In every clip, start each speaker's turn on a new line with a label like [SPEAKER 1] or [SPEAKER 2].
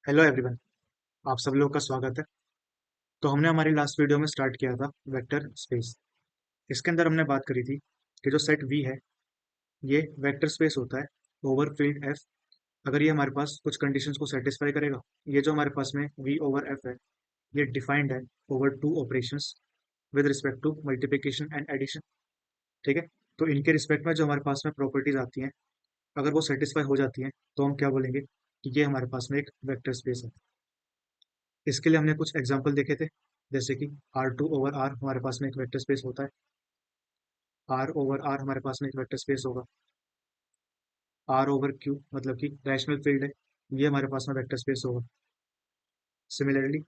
[SPEAKER 1] Hello everyone. आप सब लोग का स्वागत है। तो हमने हमारी लास्ट वीडियो में स्टार्ट किया था वेक्टर स्पेस। इसके अंदर हमने बात करी थी कि जो सेट वी है ये वेक्टर स्पेस होता है ओवर फील्ड एफ। अगर ये हमारे पास कुछ कंडीशंस को सेटिस्फाई करेगा। ये जो हमारे पास में वी ओवर एफ है ये डिफाइंड है over two operations with respect to multiplication and addition. ठीक है। तो इनके रिस्पेक्ट में जो हमारे पास में प्रॉपर्टीज आती हैं अगर वो सेटिस्फाई हो जाती हैं तो हम क्या बोलेंगे कि ये हमारे पास में एक वेक्टर स्पेस है। इसके लिए हमने कुछ एग्जाम्पल देखे थे, जैसे कि आर टू ओवर आर हमारे पास में एक वेक्टर स्पेस होता है। आर ओवर आर हमारे पास में एक वेक्टर स्पेस होगा। आर ओवर क्यू मतलब कि रैशनल फील्ड है, ये हमारे पास में वेक्टर स्पेस होगा। Similarly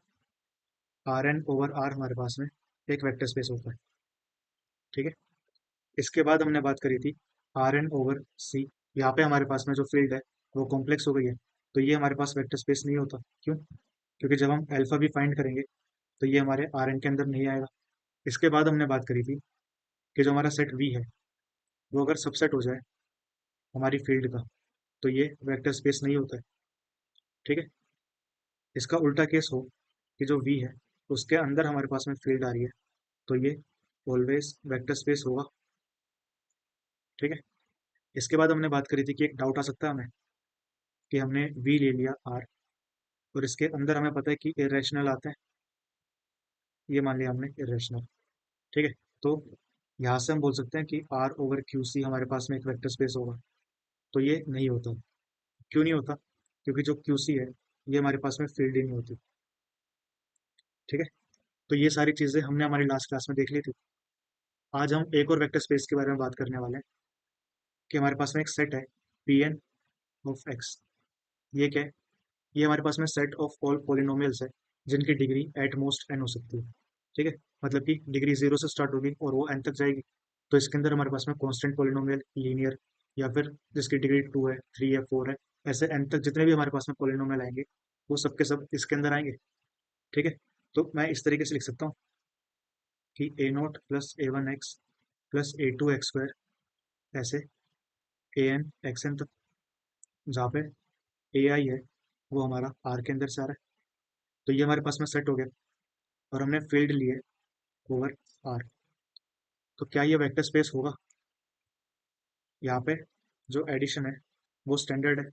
[SPEAKER 1] R n over R हमारे पास में एक वेक्टर स्पेस होता है। ठीक है। इसके बाद हमने बात करी थी आर एन ओवर सी। यहाँ पे हमारे पास में जो फील्ड है वो कॉम्प्लेक्स हो गई है, तो ये हमारे पास वेक्टर स्पेस नहीं होता। क्यों? क्योंकि जब हम अल्फा भी फाइंड करेंगे तो ये हमारे आर एन के अंदर नहीं आएगा। इसके बाद हमने बात करी थी कि जो हमारा सेट वी है वो अगर सबसेट हो जाए हमारी फील्ड का तो ये वेक्टर स्पेस नहीं होता है। ठीक है। इसका उल्टा केस हो कि जो वी है उसके अंदर हमारे पास में फील्ड आ रही है तो ये ऑलवेज वेक्टर स्पेस होगा। ठीक है। इसके बाद हमने बात करी थी कि एक डाउट आ सकता है हमें कि हमने वी ले लिया आर और इसके अंदर हमें पता है कि इरेशनल आते हैं। ये मान लिया हमने इरेशनल। ठीक है। तो यहाँ से हम बोल सकते हैं कि आर ओवर क्यू सी हमारे पास में एक वेक्टर स्पेस होगा, तो ये नहीं होता। क्यों नहीं होता? क्योंकि जो क्यू सी है ये हमारे पास में फील्ड ही नहीं होती। ठीक है। तो ये सारी चीजें हमने हमारी लास्ट क्लास में देख ली थी। आज हम एक और वेक्टर स्पेस के बारे में बात करने वाले हैं कि हमारे पास में एक सेट है पी एन ऑफ एक्स। ये क्या है? ये हमारे पास में सेट ऑफ ऑल पोलिनोमियल्स है जिनकी डिग्री एट मोस्ट एन हो सकती है। ठीक है। मतलब कि डिग्री जीरो से स्टार्ट होगी और वो एन तक जाएगी। तो इसके अंदर हमारे पास में कॉन्स्टेंट पोलिनोमियल लीनियर या फिर जिसकी डिग्री टू है, थ्री है, फोर है, ऐसे एन तक जितने भी हमारे पास में पोलिनोमियल आएंगे वो सब के सब इसके अंदर आएंगे। ठीक है। तो मैं इस तरीके से लिख सकता हूँ कि A nought plus A one X plus A two X square, ऐसे ए एन एक्स एन तक, जहाँ पे ए आई है वो हमारा आर के अंदर से आ रहा है। तो ये हमारे पास में सेट हो गया और हमने फील्ड लिए ओवर आर। तो क्या ये वेक्टर स्पेस होगा? यहाँ पे जो एडिशन है वो स्टैंडर्ड है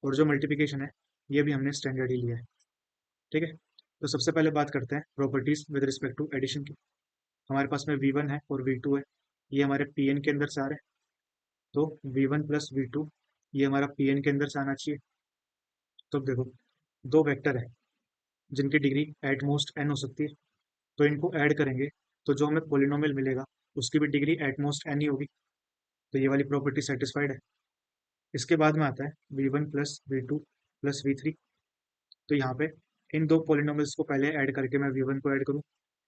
[SPEAKER 1] और जो मल्टीप्लिकेशन है ये भी हमने स्टैंडर्ड ही लिया है। ठीक है। तो सबसे पहले बात करते हैं properties with respect to addition की। हमारे पास में वी वन है और वी टू है, ये हमारे पी एन के अंदर से आ रहे हैं। तो v one plus v two ये हमारा पी एन के अंदर से आना चाहिए। तो देखो, दो वेक्टर है जिनकी डिग्री एट मोस्ट एन हो सकती है, तो इनको ऐड करेंगे तो जो हमें पोलिनोमियल मिलेगा उसकी भी डिग्री एट मोस्ट एन ही होगी। तो ये वाली प्रॉपर्टी सेटिस्फाइड है। इसके बाद में आता है v one plus v two plus v three. तो यहाँ पे इन दो पोलिनोमियल्स को पहले ऐड करके मैं वी वन को ऐड करूँ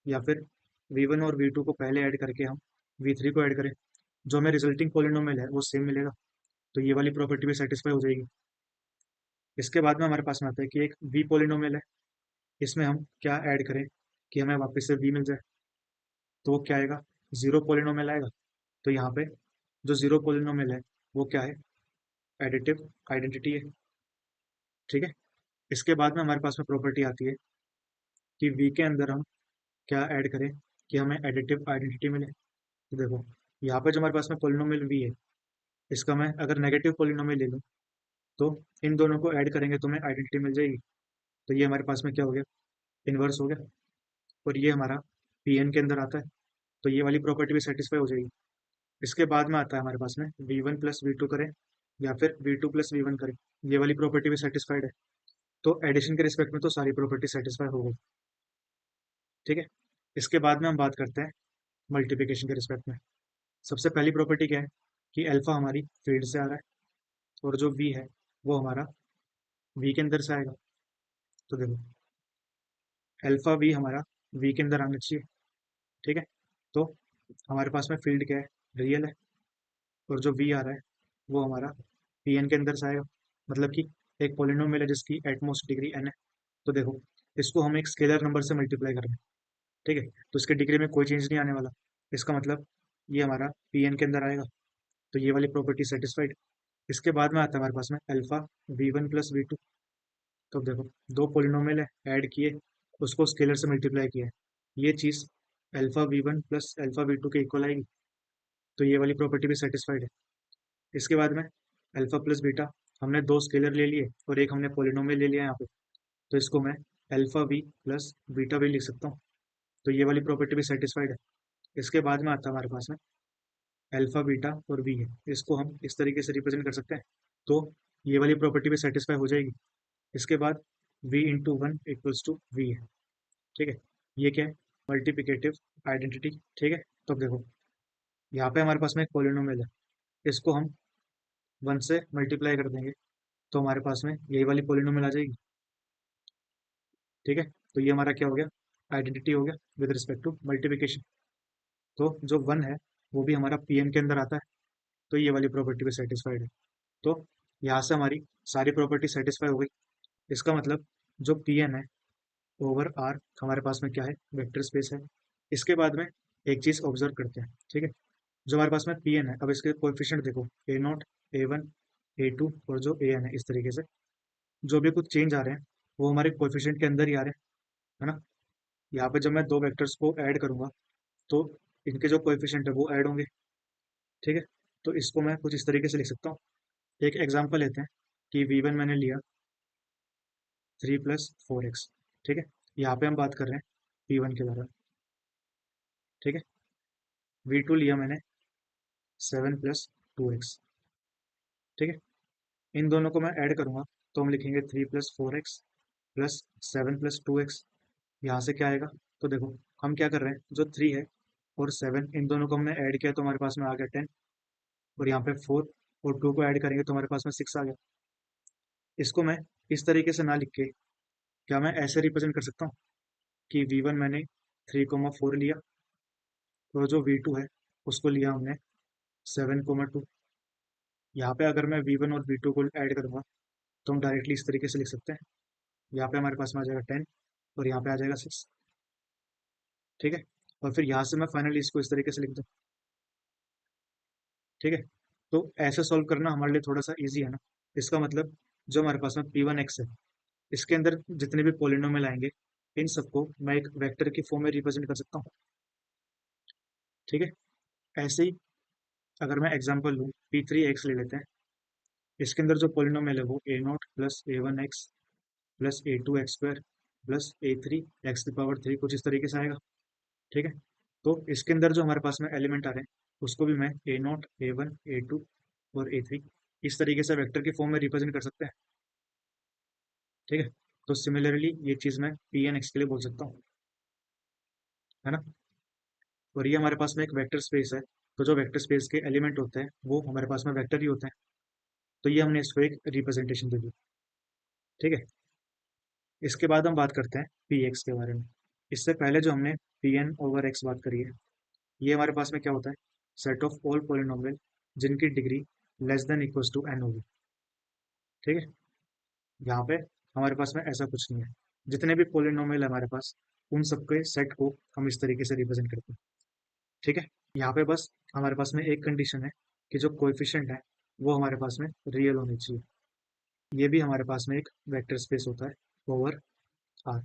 [SPEAKER 1] या फिर वी वन और वी टू को पहले ऐड करके हम वी थ्री को ऐड करें, जो हमें रिजल्टिंग पोलिनोमियल है वो सेम मिलेगा। तो ये वाली प्रॉपर्टी भी सेटिस्फाई हो जाएगी। इसके बाद में हमारे पास में आता है कि एक वी पोलिनोमियल है, इसमें हम क्या ऐड करें कि हमें वापस से वी मिल जाए। तो वो क्या आएगा? जीरो पोलिनोमियल आएगा। तो यहाँ पे जो जीरो पोलिनोमियल है वो क्या है? एडिटिव आइडेंटिटी है। ठीक है। इसके बाद में हमारे पास में प्रॉपर्टी आती है कि वी के अंदर हम क्या ऐड करें कि हमें एडिटिव आइडेंटिटी मिले। तो देखो, यहाँ पे जो हमारे पास में पोलिनोमियल वी है इसका मैं अगर नेगेटिव पोलिनोमियल ले लूँ तो इन दोनों को ऐड करेंगे तो हमें आइडेंटिटी मिल जाएगी। तो ये हमारे पास में क्या हो गया? इन्वर्स हो गया। और ये हमारा पी एन के अंदर आता है, तो ये वाली प्रॉपर्टी भी सेटिस्फाई हो जाएगी। इसके बाद में आता है हमारे पास में v one plus v two करें या फिर v two plus v one करें, ये वाली प्रॉपर्टी भी सेटिस्फाइड है। तो एडिशन के रिस्पेक्ट में तो सारी प्रॉपर्टी सेटिस्फाई हो गई। ठीक है। इसके बाद में हम बात करते हैं मल्टीप्लिकेशन के रिस्पेक्ट में। सबसे पहली प्रॉपर्टी क्या है कि अल्फा हमारी फील्ड से आ रहा है और जो वी है वो हमारा वी के अंदर से आएगा। तो देखो, अल्फा वी हमारा वी के अंदर आना चाहिए। ठीक है। तो हमारे पास में फील्ड क्या है? रियल है। और जो वी आ रहा है वो हमारा पी एन के अंदर से आएगा। मतलब कि एक पोलिनोमियल है जिसकी एटमोस्ट डिग्री एन है। तो देखो, इसको हम एक स्केलर नंबर से मल्टीप्लाई कर रहे हैं। ठीक है। तो इसके डिग्री में कोई चेंज नहीं आने वाला। इसका मतलब ये हमारा पी एन के अंदर आएगा। तो ये वाली प्रॉपर्टी सेटिस्फाइड। इसके बाद में आता है हमारे पास में alpha v one plus v two. तो अब देखो, दो पोलिनोमियल है, ऐड किए, उसको स्केलर से मल्टीप्लाई किया, ये चीज़ alpha v1 plus alpha v2 के इक्वल आएगी। तो ये वाली प्रॉपर्टी भी सेटिस्फाइड है। इसके बाद में अल्फा प्लस बीटा, हमने दो स्केलर ले लिए और एक हमने पोलिनोमियल ले लिया यहाँ पे, तो इसको मैं अल्फा v प्लस बीटा भी लिख सकता हूँ। तो ये वाली प्रॉपर्टी भी सेटिस्फाइड है। इसके बाद में आता है हमारे पास में अल्फा बीटा और वी है, इसको हम इस तरीके से रिप्रेजेंट कर सकते हैं। तो ये वाली प्रॉपर्टी भी सेटिस्फाई हो जाएगी। इसके बाद v into one equals to v है। ठीक है, ये क्या है? Multiplicative identity. ठीक है, तो अब देखो, यहाँ पे हमारे पास में एक पॉलिनोमियल है, इसको हम वन से मल्टीप्लाई कर देंगे, तो हमारे पास में यही वाली पॉलिनोमियल आ जाएगी। ठीक है, तो ये हमारा क्या हो गया? आइडेंटिटी हो गया विद रिस्पेक्ट टू मल्टीप्लिकेशन। तो जो वन है वो भी हमारा पी एन के अंदर आता है, तो ये वाली प्रॉपर्टी भी सेटिस्फाइड है। तो यहाँ से हमारी सारी प्रॉपर्टी सेटिस्फाई हो गई। इसका मतलब जो पी एन है ओवर आर हमारे पास में क्या है? वेक्टर स्पेस है। इसके बाद में एक चीज़ ऑब्जर्व करते हैं। ठीक है, जो हमारे पास में पी एन है, अब इसके कोएफिशिएंट देखो, A nought, A one, A two और जो ए एन है, इस तरीके से जो भी कुछ चेंज आ रहे हैं वो हमारे कोएफिशिएंट के अंदर ही आ रहे हैं, है ना। यहाँ पे जब मैं दो वेक्टर्स को ऐड करूंगा तो इनके जो कोएफिशिएंट है वो ऐड होंगे। ठीक है, तो इसको मैं कुछ इस तरीके से लिख सकता हूँ। एक एग्जांपल लेते हैं कि वी वन मैंने लिया 3 + 4x। ठीक है, यहाँ पे हम बात कर रहे हैं पी वन के बारे में। ठीक है, वी टू लिया मैंने 7 + 2x। ठीक है, इन दोनों को मैं ऐड करूंगा तो हम लिखेंगे 3 + 4x प्लस 7 + 2x। यहाँ से क्या आएगा? तो देखो, हम क्या कर रहे हैं, जो 3 है और 7, इन दोनों को हमने ऐड किया तो हमारे पास में आ गया 10, और यहाँ पे 4 और 2 को ऐड करेंगे तो हमारे पास में 6 आ गया। इसको मैं इस तरीके से ना लिख के क्या मैं ऐसे रिप्रेजेंट कर सकता हूँ कि v1 मैंने 3, 4 लिया, और जो v2 है उसको लिया हमने 7, 2। यहाँ पे अगर मैं v1 और v2 को ऐड करूँगा तो हम डायरेक्टली इस तरीके से लिख सकते हैं। यहाँ पे हमारे पास में आ जाएगा 10 और यहाँ पे आ जाएगा 6। ठीक है, और फिर यहाँ से मैं फाइनली इसको इस तरीके से लिख दूँ। ठीक है, तो ऐसे सॉल्व करना हमारे लिए थोड़ा सा ईजी है ना। इसका मतलब जो हमारे पास में p1x है, इसके अंदर जितने भी पोलिनोमियल आएंगे इन सबको मैं एक वेक्टर की फॉर्म में रिप्रेजेंट कर सकता हूँ। ठीक है, ऐसे ही अगर मैं एग्जांपल लूँ p3x ले लेते हैं, इसके अंदर जो पोलिनोमियल है वो a0 plus a1x plus a2x² plus a3x⁻³ कुछ इस तरीके से आएगा। ठीक है, तो इसके अंदर जो हमारे पास में एलिमेंट आ रहे हैं उसको भी मैं a0, a1, a2 और a3 इस तरीके से वेक्टर की फॉर्म में रिप्रेजेंट कर सकते हैं। ठीक है, तो सिमिलरली ये चीज़ मैं पी एन एक्स के लिए बोल सकता हूँ, है ना। और ये हमारे पास में एक वेक्टर स्पेस है, तो जो वेक्टर स्पेस के एलिमेंट होते हैं वो हमारे पास में वेक्टर ही होते हैं, तो ये हमने इसको एक रिप्रेजेंटेशन दे दी। ठीक है, इसके बाद हम बात करते हैं पी एक्स के बारे में। इससे पहले जो हमने पी एन ओवर एक्स बात करी है, ये हमारे पास में क्या होता है? सेट ऑफ ऑल पोलिनोमियल जिनकी degree less than equals to n होगी। ठीक है, यहाँ पे हमारे पास में ऐसा कुछ नहीं है, जितने भी पोलिनोमियल है हमारे पास उन सबके सेट को हम इस तरीके से रिप्रेजेंट करते हैं। ठीक है, यहाँ पे बस हमारे पास में एक कंडीशन है कि जो कोएफिशिएंट है वो हमारे पास में रियल होनी चाहिए। ये भी हमारे पास में एक वेक्टर स्पेस होता है ओवर आर।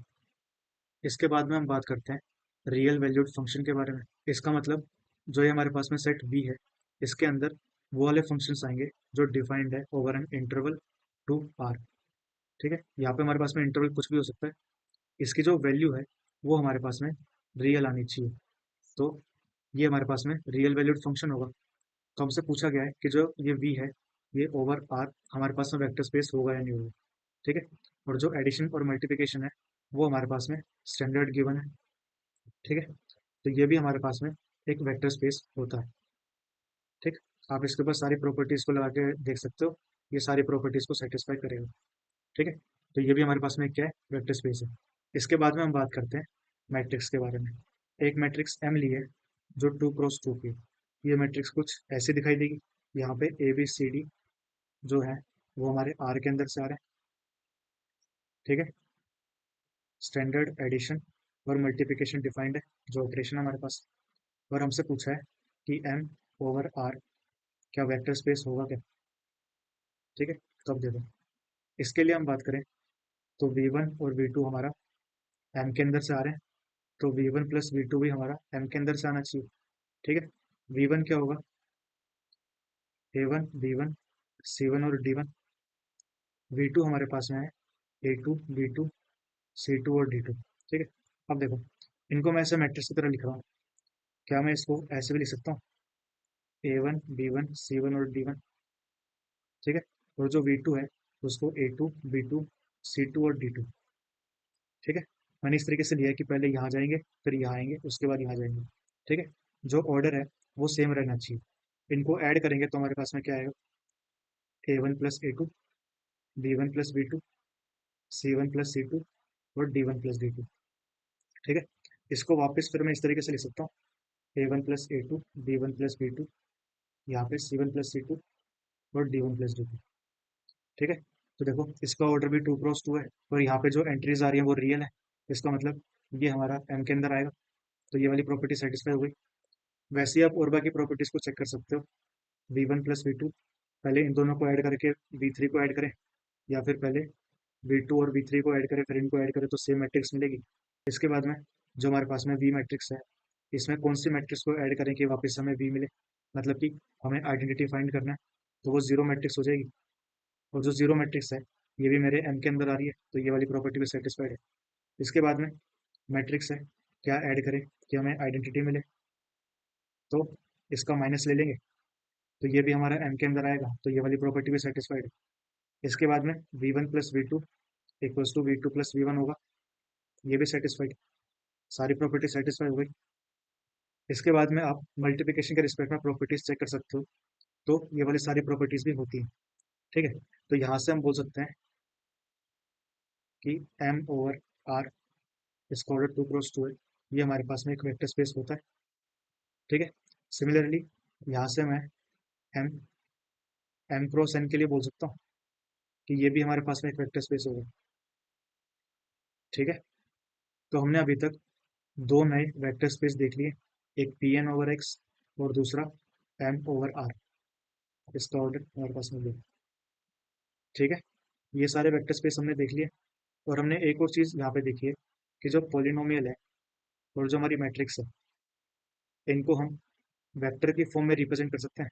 [SPEAKER 1] इसके बाद में हम बात करते हैं रियल वैल्यूड फंक्शन के बारे में। इसका मतलब जो ये हमारे पास में सेट वी है, इसके अंदर वो वाले फंक्शंस आएंगे जो डिफाइंड है over an interval to R. ठीक है, यहाँ पे हमारे पास में इंटरवल कुछ भी हो सकता है, इसकी जो वैल्यू है वो हमारे पास में रियल आनी चाहिए। तो ये हमारे पास में रियल वैल्यूड फंक्शन होगा। तो हमसे पूछा गया है कि जो ये वी है ये ओवर आर हमारे पास में वेक्टर स्पेस होगा या नहीं होगा। ठीक है, और जो एडिशन और मल्टीप्लिकेशन है वो हमारे पास में स्टैंडर्ड गिवन है। ठीक है, तो ये भी हमारे पास में एक वेक्टर स्पेस होता है। ठीक, आप इसके ऊपर सारी प्रॉपर्टीज को लगा के देख सकते हो, ये सारी प्रॉपर्टीज को सेटिस्फाई करेगा। ठीक है, तो ये भी हमारे पास में क्या है? वेक्टर स्पेस है। इसके बाद में हम बात करते हैं मैट्रिक्स के बारे में। एक मैट्रिक्स एम लिए जो 2 × 2 की, ये मैट्रिक्स कुछ ऐसी दिखाई देगी। यहाँ पे ए बी सी डी जो है वो हमारे आर के अंदर से आ रहे हैं। ठीक है, स्टैंडर्ड एडिशन और मल्टीप्लिकेशन डिफाइंड है, जो ऑपरेशन हमारे पास। और हमसे पूछा है कि एम ओवर आर क्या वेक्टर स्पेस होगा क्या। ठीक है, तो अब देखो, इसके लिए हम बात करें तो V1 और V2 हमारा M के अंदर से आ रहे हैं, तो V1 प्लस V2 भी हमारा M के अंदर से आना चाहिए। ठीक है, V1 क्या होगा, A1 B1 C1 और D1। V2 हमारे पास में है A2 B2 C2 और D2। ठीक है, अब देखो इनको मैं ऐसे मैट्रिक्स की तरह लिख रहा हूँ, क्या मैं इसको ऐसे भी लिख सकता हूँ, A1 B1 C1 और D1। ठीक है, और जो V2 है उसको A2 B2 C2 और D2। ठीक है, मैंने इस तरीके से लिया है कि पहले यहाँ जाएंगे, फिर यहाँ आएंगे, उसके बाद यहाँ जाएंगे। ठीक है, जो ऑर्डर है वो सेम रहना चाहिए। इनको ऐड करेंगे तो हमारे पास में क्या आएगा, A1 plus A2 B1 plus B2 C1 plus C2 और D1 प्लस D2। ठीक है, इसको वापस फिर मैं इस तरीके से लिख सकता हूँ, A1 plus A2 B1 plus B2, यहाँ पे C1 प्लस C2 और D1 प्लस D2। ठीक है, तो देखो इसका ऑर्डर भी 2 क्रॉस 2 है, और यहाँ पे जो एंट्रीज आ रही है वो रियल है, इसका मतलब ये हमारा M के अंदर आएगा, तो ये वाली प्रॉपर्टी सेटिस्फाई हो गई। वैसे ही आप और बाकी प्रॉपर्टीज को चेक कर सकते हो, V1 प्लस V2, पहले इन दोनों को ऐड करके V3 को ऐड करें, या फिर पहले V2 और V3 को ऐड करें फिर इनको ऐड करें तो सेम मैट्रिक्स मिलेगी। इसके बाद में जो हमारे पास में V मैट्रिक्स है, इसमें कौन सी मैट्रिक्स को ऐड करें कि वापस हमें V मिले, मतलब कि हमें आइडेंटिटी फाइंड करना है, तो वो जीरो मैट्रिक्स हो जाएगी। और जो जीरो मैट्रिक्स है ये भी मेरे M के अंदर आ रही है, तो ये वाली प्रॉपर्टी भी सेटिस्फाइड है। इसके बाद में मैट्रिक्स है, क्या ऐड करें कि हमें आइडेंटिटी मिले, तो इसका माइनस ले लेंगे, तो ये भी हमारा M के अंदर आएगा, तो ये वाली प्रॉपर्टी भी सेटिस्फाइड है। इसके बाद में V1 plus V2 equals to V2 plus V1 होगा, ये भी सेटिस्फाइड, सारी प्रॉपर्टी सेटिस्फाई हो गई। इसके बाद में आप मल्टीप्लिकेशन के रिस्पेक्ट में प्रॉपर्टीज चेक कर सकते हो, तो ये वाली सारी प्रॉपर्टीज भी होती हैं। ठीक है, तो यहाँ से हम बोल सकते हैं कि M ओवर R इसका ऑर्डर 2 क्रॉस 2 है, ये हमारे पास में एक वेक्टर स्पेस होता है। ठीक है, सिमिलरली यहाँ से मैं M M क्रॉस N के लिए बोल सकता हूँ कि ये भी हमारे पास में एक वेक्टर स्पेस होगा। ठीक है, तो हमने अभी तक दो नए वेक्टर स्पेस देख लिए, एक Pn ओवर X और दूसरा M ओवर R, इसका ऑर्डर हमारे पास में लिया। ठीक है, ये सारे वेक्टर स्पेस हमने देख लिए, और हमने एक और चीज़ यहाँ पे देखी है कि जो पॉलिनोमियल है और जो हमारी मैट्रिक्स है, इनको हम वेक्टर की फॉर्म में रिप्रेजेंट कर सकते हैं।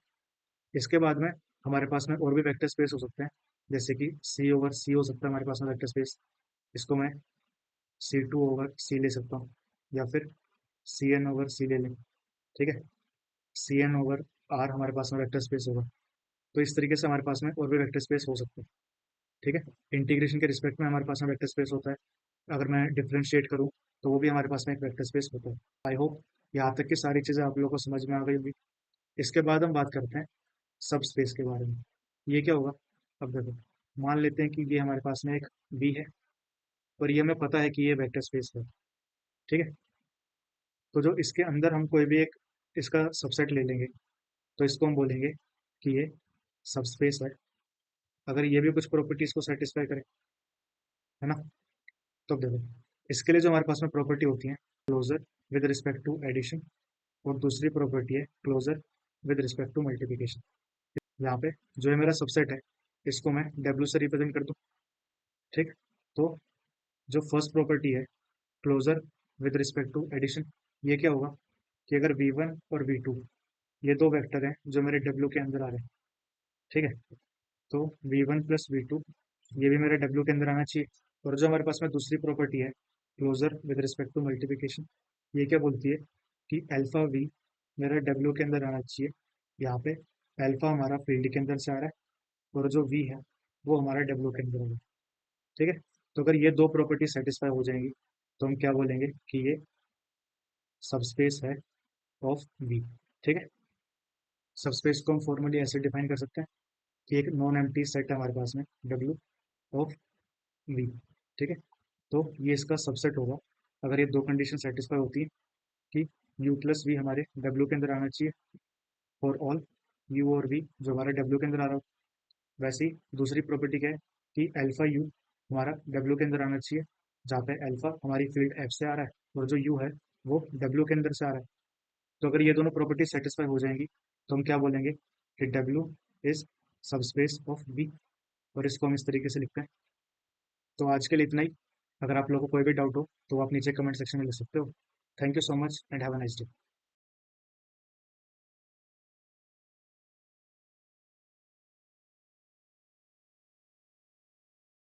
[SPEAKER 1] इसके बाद में हमारे पास में और भी वेक्टर स्पेस हो सकते हैं, जैसे कि C ओवर C हो सकता है हमारे पास में वेक्टर स्पेस, इसको मैं C2 ओवर C ले सकता हूँ, या फिर Cn ओवर C ले लें। ठीक है, Cn ओवर R हमारे पास में वेक्टर स्पेस होगा, तो इस तरीके से हमारे पास में और भी वेक्टर स्पेस हो सकते हैं। ठीक है, इंटीग्रेशन के रिस्पेक्ट में हमारे पास में वेक्टर स्पेस होता है, अगर मैं डिफ्रेंशिएट करूँ तो वो भी हमारे पास में एक वेक्टर स्पेस होता है। आई होप यहाँ तक की सारी चीज़ें आप लोगों को समझ में आ गई होगी। इसके बाद हम बात करते हैं सब स्पेस के बारे में। ये क्या होगा, अब देखो मान लेते हैं कि ये हमारे पास में एक बी है, और ये हमें पता है कि ये वेक्टर स्पेस है। ठीक है, तो जो इसके अंदर हम कोई भी एक इसका सबसेट ले लेंगे, तो इसको हम बोलेंगे कि ये सब स्पेस है, अगर ये भी कुछ प्रॉपर्टीज को सेटिस्फाई करे, है ना। तो देखो इसके लिए जो हमारे पास में प्रॉपर्टी होती है, closure with respect to addition, और दूसरी प्रॉपर्टी है closure with respect to multiplication. यहाँ पे जो है मेरा सबसेट है, इसको मैं W से रिप्रेजेंट कर दूँ। ठीक, तो जो फर्स्ट प्रॉपर्टी है closure with respect to addition, ये क्या होगा कि अगर V1 और V2 ये दो वेक्टर हैं जो मेरे W के अंदर आ रहे हैं। ठीक है, तो V1 प्लस V2 ये भी मेरे W के अंदर आना चाहिए। और जो हमारे पास में दूसरी प्रॉपर्टी है closure with respect to multiplication, ये क्या बोलती है कि अल्फा V मेरा W के अंदर आना चाहिए। यहाँ पे अल्फा हमारा फील्ड के अंदर से आ रहा है, और जो V है वो हमारा W के अंदर होगा। ठीक है, तो अगर ये दो प्रॉपर्टी सेटिस्फाई हो जाएंगी तो हम क्या बोलेंगे कि ये सबस्पेस है ऑफ V। ठीक है, सबस्पेस को हम फॉर्मली ऐसे डिफाइन कर सकते हैं कि एक नॉन एम्प्टी सेट है हमारे पास में W ऑफ V। ठीक है, तो ये इसका सबसेट होगा अगर ये दो कंडीशन सेटिस्फाई होती है कि U प्लस V हमारे W के अंदर आना चाहिए फॉर ऑल U और V जो हमारे W के अंदर आ रहा हो। वैसे ही दूसरी प्रॉपर्टी क्या है कि अल्फा U हमारा W के अंदर आना चाहिए, जहाँ पे अल्फा हमारी फील्ड F से आ रहा है और जो U है वो W के अंदर से आ रहा है। तो अगर ये दोनों प्रॉपर्टी सेटिस्फाई हो जाएंगी तो हम क्या बोलेंगे कि W is subspace of V, और इसको हम इस तरीके से लिखते हैं तो आज के लिए इतना ही। अगर आप लोगों को कोई भी डाउट हो तो आप नीचे कमेंट सेक्शन में लिख सकते हो। Thank you so much and have a nice day.